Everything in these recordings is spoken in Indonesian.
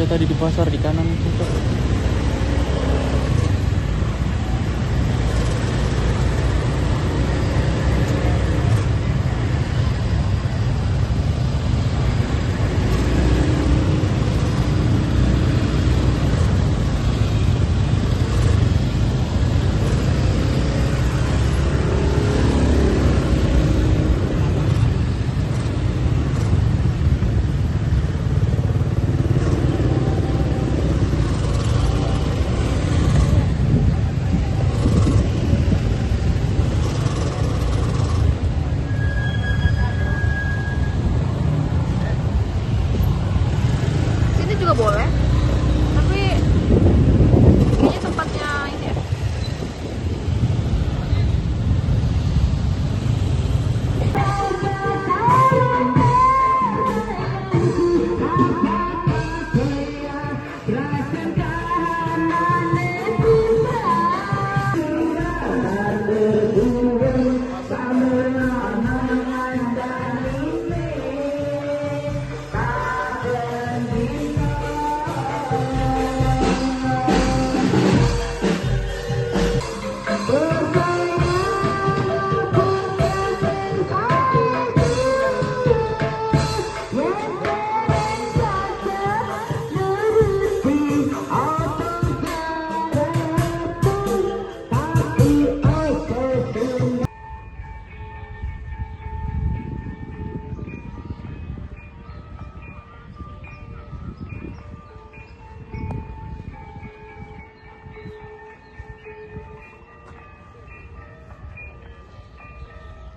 ada tadi di pasar di kanan itu. Sini juga boleh, tapi kayaknya tempatnya ini ya.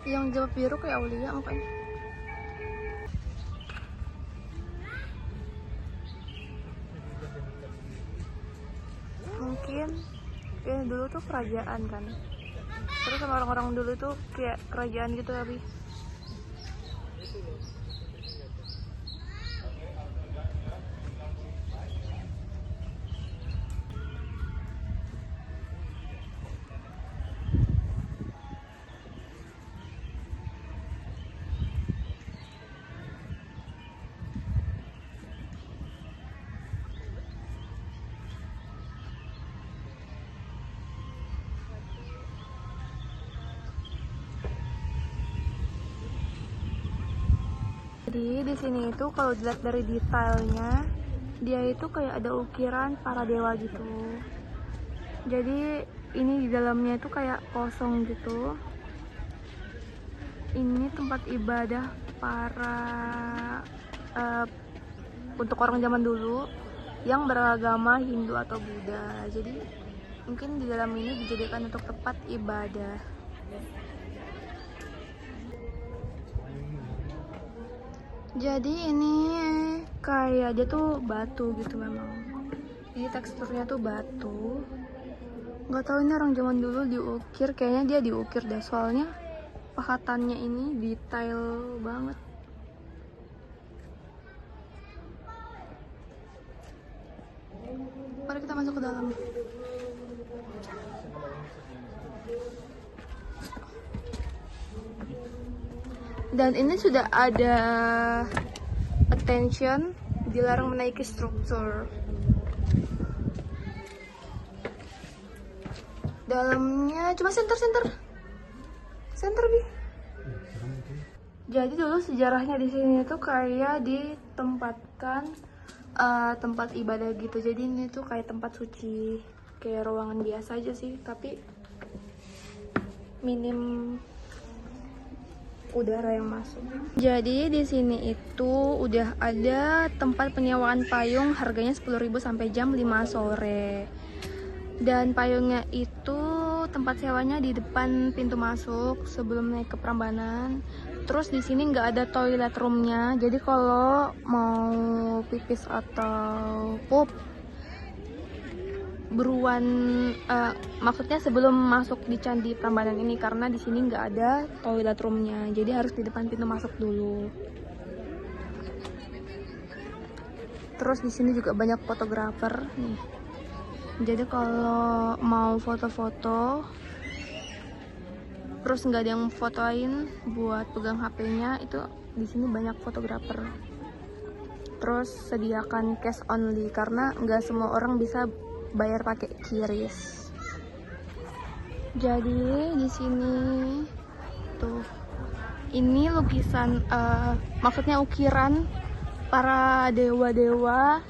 Yang jawab biru kayak Aulia mukanya. Mungkin ya dulu tuh kerajaan kan. Terus sama orang-orang dulu tuh kayak kerajaan gitu tapi. Jadi di sini itu kalau dilihat dari detailnya, dia itu kayak ada ukiran para dewa gitu. Jadi ini di dalamnya itu kayak kosong gitu. Ini tempat ibadah para untuk orang zaman dulu yang beragama Hindu atau Buddha. Jadi mungkin di dalam ini dijadikan untuk tempat ibadah. Jadi ini kayak dia tuh batu gitu memang. Ini teksturnya tuh batu. Nggak tahu ini orang zaman dulu diukir, kayaknya dia diukir deh soalnya pahatannya ini detail banget. Mari kita masuk ke dalam. Dan ini sudah ada attention, dilarang menaiki struktur. Dalamnya cuma center bi. Jadi dulu sejarahnya di sini tuh kayak ditempatkan tempat ibadah gitu. Jadi ini tuh kayak tempat suci, kayak ruangan biasa aja sih, tapi minim udara yang masuk. Jadi di sini itu udah ada tempat penyewaan payung, harganya 10.000 sampai jam 5 sore. Dan payungnya itu tempat sewanya di depan pintu masuk sebelum naik ke Prambanan. Terus di sini nggak ada toilet roomnya, jadi kalau mau pipis atau pup beruan, maksudnya sebelum masuk di Candi Prambanan ini, karena di sini nggak ada toilet roomnya, jadi harus di depan pintu masuk dulu. Terus di sini juga banyak fotografer nih, jadi kalau mau foto-foto terus nggak ada yang fotoin buat pegang HP-nya, itu di sini banyak fotografer. Terus sediakan cash only karena nggak semua orang bisa bayar pakai QRIS. Jadi di sini tuh, ini lukisan, maksudnya ukiran para dewa-dewa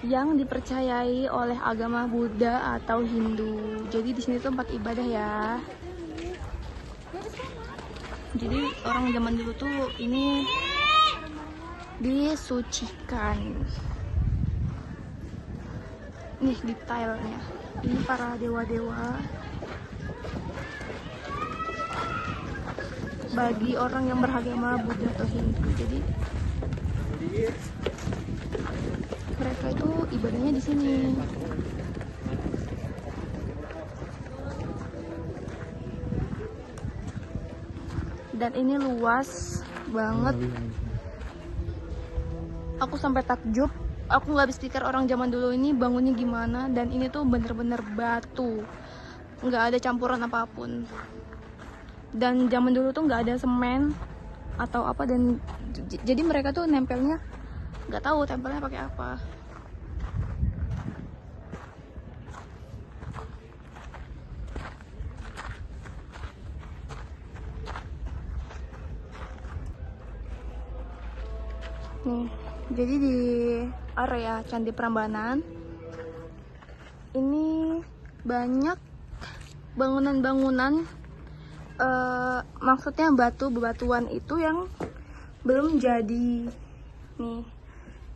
yang dipercayai oleh agama Buddha atau Hindu. Jadi di sini tuh tempat ibadah ya. Jadi orang zaman dulu tuh ini disucikan. Nih detailnya. Ini para dewa-dewa bagi orang yang beragama Buddha atau Hindu. Jadi mereka itu ibadahnya di sini. Dan ini luas banget. Aku sampai takjub. Aku nggak habis pikir orang zaman dulu ini bangunnya gimana. Dan ini tuh bener-bener batu, nggak ada campuran apapun. Dan zaman dulu tuh nggak ada semen atau apa, dan jadi mereka tuh nempelnya nggak tahu tempelnya pakai apa. Nih, jadi di area Candi Prambanan ini banyak bangunan-bangunan, maksudnya bebatuan itu yang belum jadi. Nih,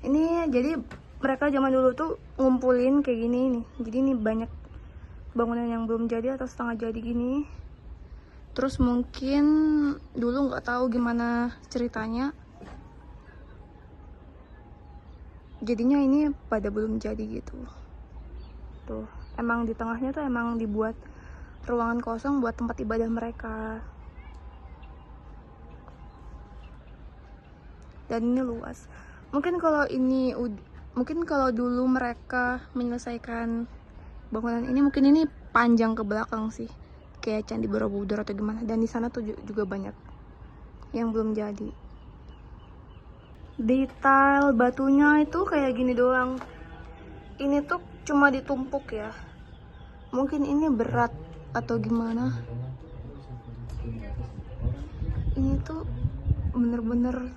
ini jadi mereka zaman dulu tuh ngumpulin kayak gini nih. Jadi ini banyak bangunan yang belum jadi atau setengah jadi gini. Terus mungkin dulu nggak tahu gimana ceritanya, jadinya ini pada belum jadi gitu. Tuh, emang di tengahnya tuh emang dibuat ruangan kosong buat tempat ibadah mereka. Dan ini luas. Mungkin kalau dulu mereka menyelesaikan bangunan ini, mungkin ini panjang ke belakang sih, kayak Candi Borobudur atau gimana. Dan di sana tuh juga banyak yang belum jadi. Detail batunya itu kayak gini doang. Ini tuh cuma ditumpuk ya. Mungkin ini berat atau gimana. Ini tuh bener-bener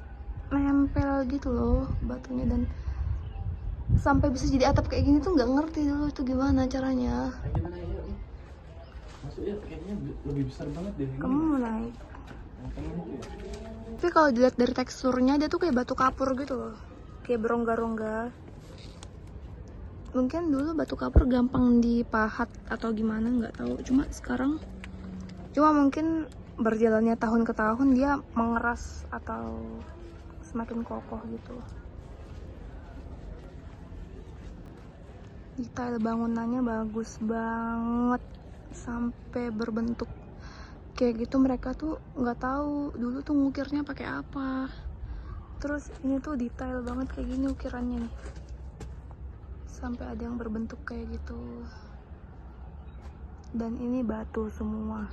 nempel gitu loh batunya, dan sampai bisa jadi atap kayak gini tuh nggak ngerti dulu itu gimana caranya. Maksudnya kayaknya lebih besar banget deh. Kamu mau naik? Tapi kalau dilihat dari teksturnya, dia tuh kayak batu kapur gitu loh, kayak berongga-rongga. Mungkin dulu batu kapur gampang dipahat atau gimana, nggak tahu. Cuma mungkin berjalannya tahun ke tahun dia mengeras atau semakin kokoh gitu. Detail bangunannya bagus banget sampai berbentuk kayak gitu. Mereka tuh nggak tahu dulu tuh ngukirnya pakai apa. Terus ini tuh detail banget kayak gini ukirannya nih, sampai ada yang berbentuk kayak gitu. Dan ini batu semua,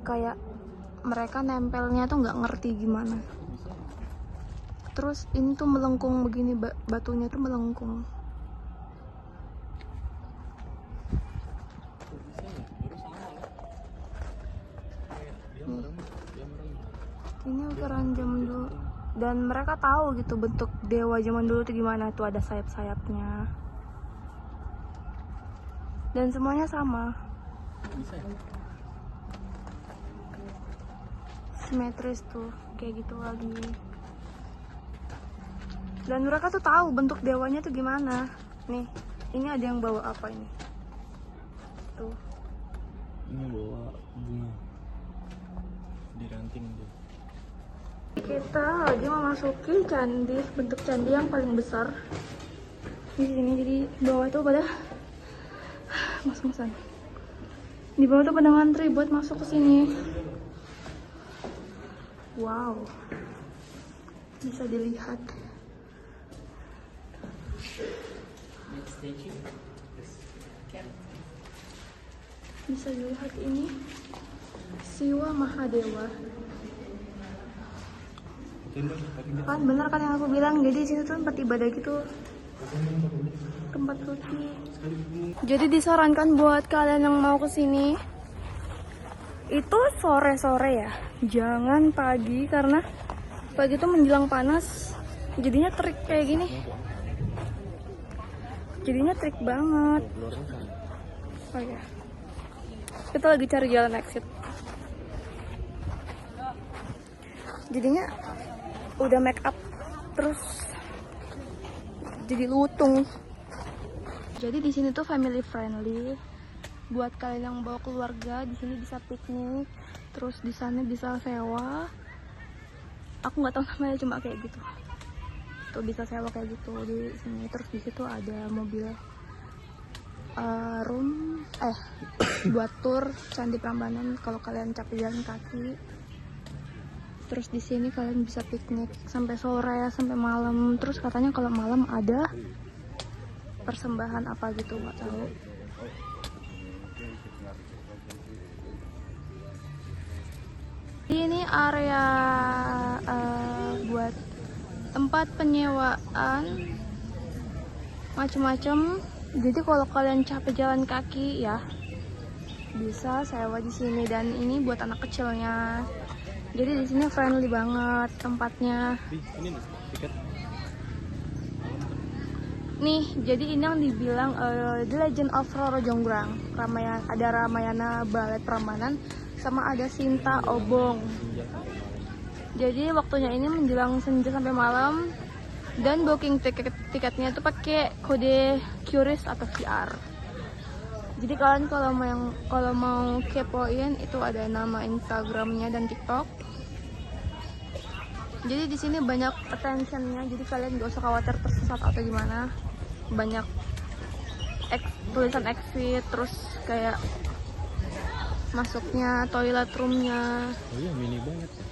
kayak mereka nempelnya tuh nggak ngerti gimana. Terus ini tuh melengkung begini, batunya tuh melengkung. Ini ukuran zaman dulu, dan mereka tahu gitu bentuk dewa zaman dulu tuh gimana. Tuh ada sayap-sayapnya, dan semuanya sama, simetris tuh kayak gitu lagi. Dan mereka tuh tahu bentuk dewanya tuh gimana. Nih, ini ada yang bawa apa ini? Tuh. Ini bawa bunga di ranting tuh. Kita lagi memasuki candi, bentuk candi yang paling besar di sini. Jadi bawah itu pada mas-masan. Di bawah tuh pada ngantri buat masuk ke sini. Wow, bisa dilihat. Bisa dilihat ini Siwa Mahadewa. Tenda tapi dia Kan bener kan yang aku bilang, jadi di sini tuh tempat ibadah gitu, tempat suci. Jadi disarankan buat kalian yang mau kesini itu sore-sore ya, jangan pagi karena pagi tuh menjelang panas, jadinya terik kayak gini. Jadinya trik banget. Oh ya. Kita lagi cari jalan exit. Jadinya udah make up terus jadi lutung. Jadi di sini tuh family friendly. Buat kalian yang bawa keluarga, di sini bisa piknik. Terus di sana bisa sewa. Aku nggak tahu namanya, cuma kayak gitu. Tuh bisa sewa kayak gitu di sini. Terus di situ ada mobil buat tour Candi Prambanan kalau kalian capek jalan kaki. Terus di sini kalian bisa piknik sampai sore, sampai malam. Terus katanya kalau malam ada persembahan apa gitu, nggak tahu. Ini area buat tempat penyewaan macam-macam. Jadi kalau kalian capek jalan kaki ya bisa sewa di sini, dan ini buat anak kecilnya. Jadi di sini friendly banget tempatnya. ini nih tiket. Nih, jadi ini yang dibilang The Legend of Roro Jonggrang. Ada Ramayana Ballet Prambanan, sama ada Sinta Obong. Jadi waktunya ini menjelang senja sampai malam, dan booking tiketnya itu pakai kode QRIS atau QR. Jadi kalian kalau mau kepoin itu ada nama Instagramnya dan TikTok. Jadi di sini banyak attentionnya, jadi kalian gak usah khawatir tersesat atau gimana. Banyak tulisan exit, terus kayak masuknya, toilet roomnya. Oh iya, mini banget ya.